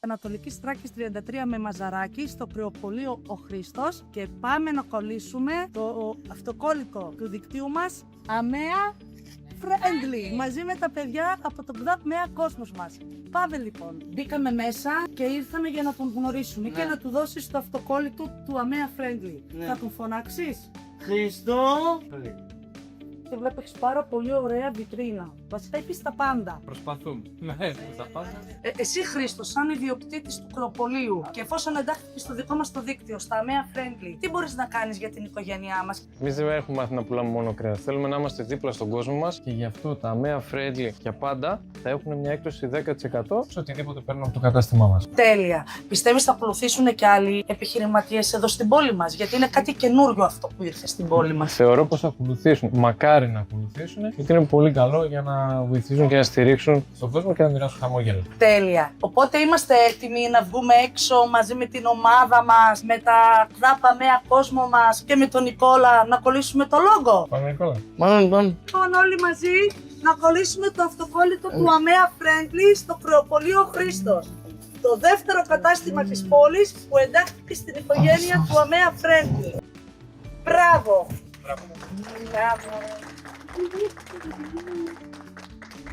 Ανατολικής Τράκης 33 με Μαζαράκι στο κρεοπολείο Ο Χρήστος και πάμε να κολλήσουμε το αυτοκόλλητο του δικτύου μας AMEA Friendly μαζί με τα παιδιά από το ΚΔΑΠ ΜΕΑ Κόσμος μας. Πάμε λοιπόν. Μπήκαμε μέσα και ήρθαμε για να τον γνωρίσουμε και να του δώσεις το αυτοκόλλητο του AMEA Friendly. Θα τον φωνάξεις? Χριστό! Και βλέπω έχεις πάρα πολύ ωραία βιτρίνα. Βασικά έχεις τα πάντα. Προσπαθούμε. Ναι, τα πάντα. Εσύ Χρήστος, σαν ιδιοκτήτης του κρεοπολείου και εφόσον εντάχθηκες στο δικό μας το δίκτυο, στα AMEA Friendly, τι μπορείς να κάνεις για την οικογένειά μας? Εμείς δεν έχουμε μάθει να πουλάμε μόνο κρέας. Θέλουμε να είμαστε δίπλα στον κόσμο μας και γι' αυτό τα AMEA Friendly για πάντα θα έχουν μια έκπτωση 10% σε οτιδήποτε παίρνουν από το κατάστημά μας. Τέλεια. Πιστεύεις θα ακολουθήσουν και άλλοι επιχειρηματίες εδώ στην πόλη μας? Γιατί είναι κάτι καινούριο αυτό που ήρθε στην πόλη μας. Θεωρώ πως θα ακολουθήσουν. Μακάρι να ακολουθήσουν, γιατί είναι πολύ καλό για να βοηθήσουν και να στηρίξουν τον κόσμο και να μοιράσουν χαμόγελα. Τέλεια. Οπότε είμαστε έτοιμοι να βγούμε έξω μαζί με την ομάδα μας, με τα ΚΔΑΠ ΜΕΑ Κόσμο μας και με τον Νικόλα να κολλήσουμε το λόγο. Πάμε, Νικόλα. Πάμε. Λοιπόν, όλοι μαζί να κολλήσουμε το αυτοκόλλητο του AMEA Friendly στο κρεοπολείο Χρήστος. Το δεύτερο κατάστημα της πόλης που εντάχθηκε στην οικογένεια του AMEA Friendly. Μπράβο! Μπράβο!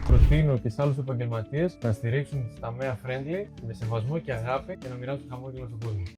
Προτείνω και σε άλλους επαγγελματίες να στηρίξουν τα AMEA Friendly με σεβασμό και αγάπη και να μοιράσουν χαμόγελα στον κόσμο.